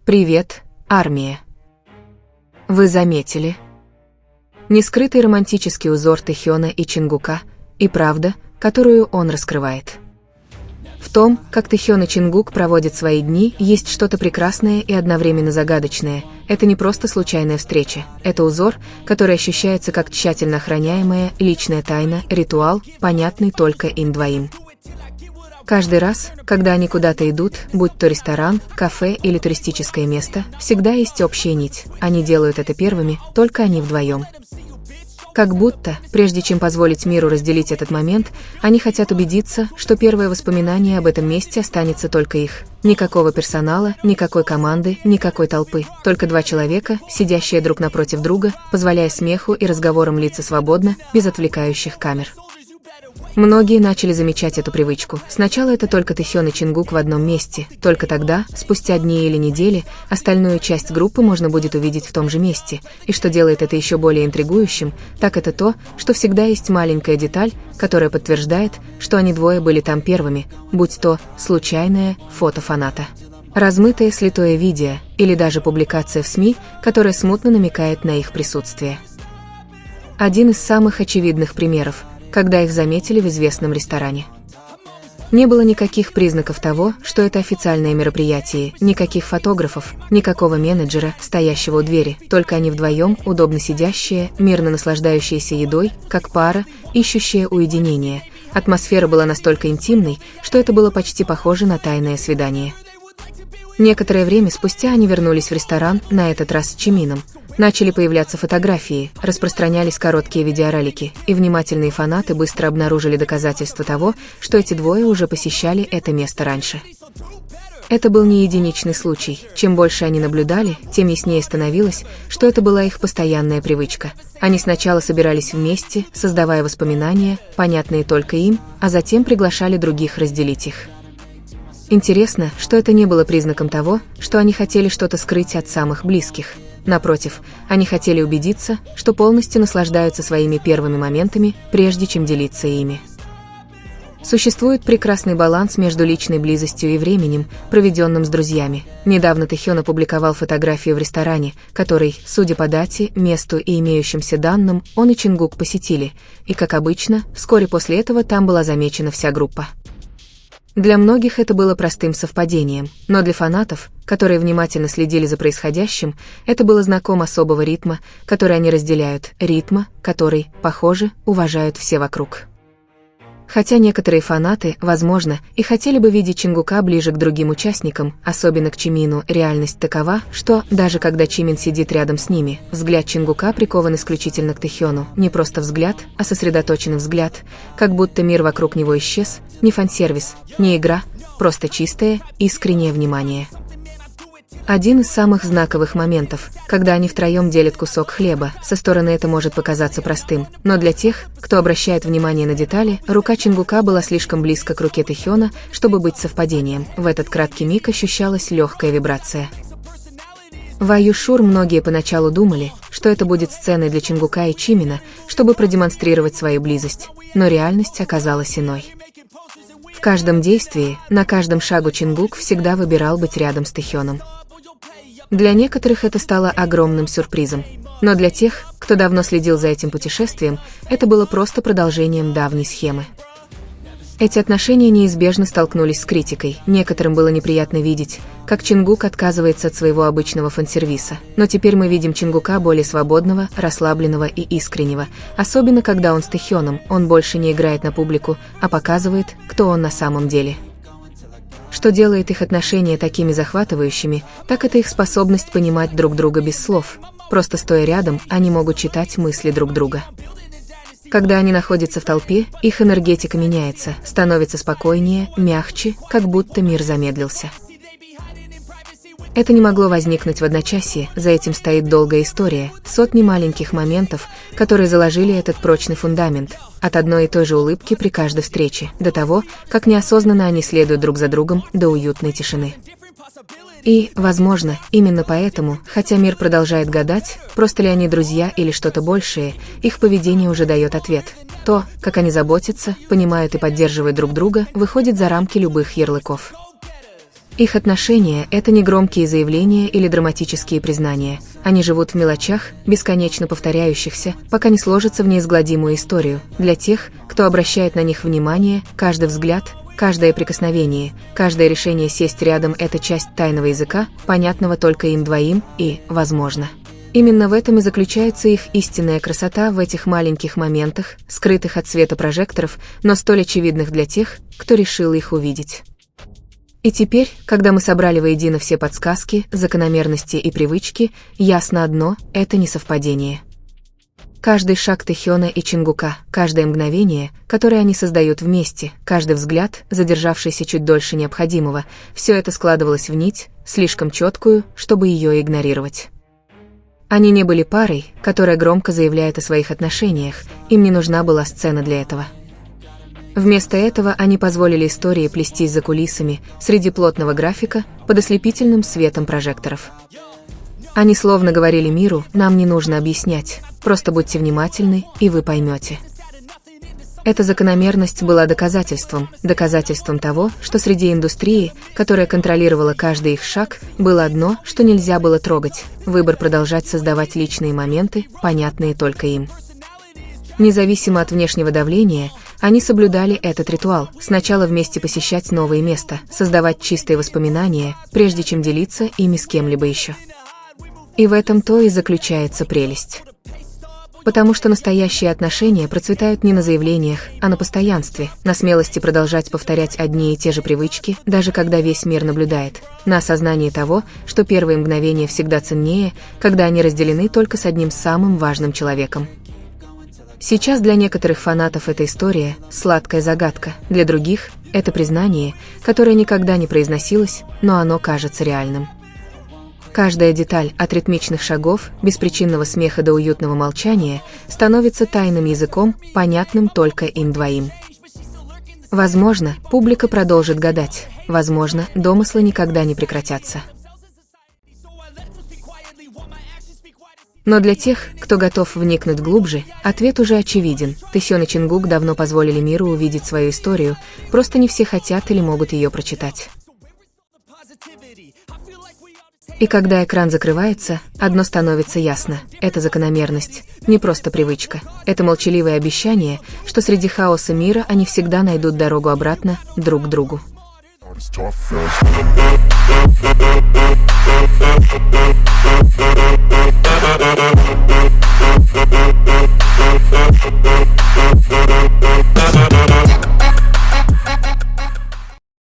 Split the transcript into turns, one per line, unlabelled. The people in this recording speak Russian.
Привет, армия. Вы заметили? Нескрытый романтический узор Тэхёна и Чингука, и правда, которую он раскрывает. В том, как Тэхён и Чингук проводят свои дни, есть что-то прекрасное и одновременно загадочное. Это не просто случайная встреча, это узор, который ощущается как тщательно охраняемая личная тайна, ритуал, понятный только им двоим. Каждый раз, когда они куда-то идут, будь то ресторан, кафе или туристическое место, всегда есть общая нить. Они делают это первыми, только они вдвоем. Как будто, прежде чем позволить миру разделить этот момент, они хотят убедиться, что первое воспоминание об этом месте останется только их. Никакого персонала, никакой команды, никакой толпы. Только два человека, сидящие друг напротив друга, позволяя смеху и разговорам литься свободно, без отвлекающих камер. Многие начали замечать эту привычку. Сначала это только Тэхён и Чингук в одном месте. Только тогда, спустя дни или недели, остальную часть группы можно будет увидеть в том же месте. И что делает это еще более интригующим, так это то, что всегда есть маленькая деталь, которая подтверждает, что они двое были там первыми, будь то случайное фото фаната, размытое слитое видео, или даже публикация в СМИ, которая смутно намекает на их присутствие. Один из самых очевидных примеров – когда их заметили в известном ресторане. Не было никаких признаков того, что это официальное мероприятие, никаких фотографов, никакого менеджера, стоящего у двери, только они вдвоем, удобно сидящие, мирно наслаждающиеся едой, как пара, ищущая уединение. Атмосфера была настолько интимной, что это было почти похоже на тайное свидание. Некоторое время спустя они вернулись в ресторан, на этот раз с Чимином. Начали появляться фотографии, распространялись короткие видеоролики, и внимательные фанаты быстро обнаружили доказательства того, что эти двое уже посещали это место раньше. Это был не единичный случай. Чем больше они наблюдали, тем яснее становилось, что это была их постоянная привычка. Они сначала собирались вместе, создавая воспоминания, понятные только им, а затем приглашали других разделить их. Интересно, что это не было признаком того, что они хотели что-то скрыть от самых близких. Напротив, они хотели убедиться, что полностью наслаждаются своими первыми моментами, прежде чем делиться ими. Существует прекрасный баланс между личной близостью и временем, проведенным с друзьями. Недавно Тэхён опубликовал фотографию в ресторане, который, судя по дате, месту и имеющимся данным, он и Чингук посетили, и, как обычно, вскоре после этого там была замечена вся группа. Для многих это было простым совпадением, но для фанатов, которые внимательно следили за происходящим, это было знаком особого ритма, который они разделяют, ритма, который, похоже, уважают все вокруг. Хотя некоторые фанаты, возможно, и хотели бы видеть Чингука ближе к другим участникам, особенно к Чимину, реальность такова, что, даже когда Чимин сидит рядом с ними, взгляд Чингука прикован исключительно к Тэхёну, не просто взгляд, а сосредоточенный взгляд, как будто мир вокруг него исчез, не фан-сервис, не игра, просто чистое, искреннее внимание. Один из самых знаковых моментов, когда они втроем делят кусок хлеба, со стороны это может показаться простым, но для тех, кто обращает внимание на детали, рука Чингука была слишком близко к руке Тэхёна, чтобы быть совпадением. В этот краткий миг ощущалась легкая вибрация. В Аюшур многие поначалу думали, что это будет сценой для Чингука и Чимина, чтобы продемонстрировать свою близость, но реальность оказалась иной. В каждом действии, на каждом шагу Чингук всегда выбирал быть рядом с Тэхёном. Для некоторых это стало огромным сюрпризом, но для тех, кто давно следил за этим путешествием, это было просто продолжением давней схемы. Эти отношения неизбежно столкнулись с критикой, некоторым было неприятно видеть, как Чингук отказывается от своего обычного фан-сервиса, но теперь мы видим Чингука более свободного, расслабленного и искреннего, особенно когда он с Тэхёном, он больше не играет на публику, а показывает, кто он на самом деле. Что делает их отношения такими захватывающими, так это их способность понимать друг друга без слов. Просто стоя рядом, они могут читать мысли друг друга. Когда они находятся в толпе, их энергетика меняется, становится спокойнее, мягче, как будто мир замедлился. Это не могло возникнуть в одночасье, за этим стоит долгая история, сотни маленьких моментов, которые заложили этот прочный фундамент, от одной и той же улыбки при каждой встрече, до того, как неосознанно они следуют друг за другом, до уютной тишины. И, возможно, именно поэтому, хотя мир продолжает гадать, просто ли они друзья или что-то большее, их поведение уже дает ответ. То, как они заботятся, понимают и поддерживают друг друга, выходит за рамки любых ярлыков. Их отношения – это не громкие заявления или драматические признания. Они живут в мелочах, бесконечно повторяющихся, пока не сложатся в неизгладимую историю. Для тех, кто обращает на них внимание, каждый взгляд, каждое прикосновение, каждое решение сесть рядом – это часть тайного языка, понятного только им двоим и, возможно, именно в этом и заключается их истинная красота, в этих маленьких моментах, скрытых от света прожекторов, но столь очевидных для тех, кто решил их увидеть. И теперь, когда мы собрали воедино все подсказки, закономерности и привычки, ясно одно – это не совпадение. Каждый шаг Тэхёна и Чингука, каждое мгновение, которое они создают вместе, каждый взгляд, задержавшийся чуть дольше необходимого, все это складывалось в нить, слишком четкую, чтобы ее игнорировать. Они не были парой, которая громко заявляет о своих отношениях, им не нужна была сцена для этого. Вместо этого они позволили истории плестись за кулисами, среди плотного графика, под ослепительным светом прожекторов. Они словно говорили миру: нам не нужно объяснять, просто будьте внимательны, и вы поймете. Эта закономерность была доказательством того, что среди индустрии, которая контролировала каждый их шаг, было одно, что нельзя было трогать – выбор продолжать создавать личные моменты, понятные только им. Независимо от внешнего давления, они соблюдали этот ритуал, сначала вместе посещать новые места, создавать чистые воспоминания, прежде чем делиться ими с кем-либо еще. И в этом-то и заключается прелесть. Потому что настоящие отношения процветают не на заявлениях, а на постоянстве, на смелости продолжать повторять одни и те же привычки, даже когда весь мир наблюдает, на осознании того, что первые мгновения всегда ценнее, когда они разделены только с одним самым важным человеком. Сейчас для некоторых фанатов эта история – сладкая загадка, для других – это признание, которое никогда не произносилось, но оно кажется реальным. Каждая деталь, от ритмичных шагов, беспричинного смеха до уютного молчания, становится тайным языком, понятным только им двоим. Возможно, публика продолжит гадать, возможно, домыслы никогда не прекратятся. Но для тех, кто готов вникнуть глубже, ответ уже очевиден. Тэхён и Чингук давно позволили миру увидеть свою историю, просто не все хотят или могут ее прочитать. И когда экран закрывается, одно становится ясно – это закономерность, не просто привычка. Это молчаливое обещание, что среди хаоса мира они всегда найдут дорогу обратно друг к другу.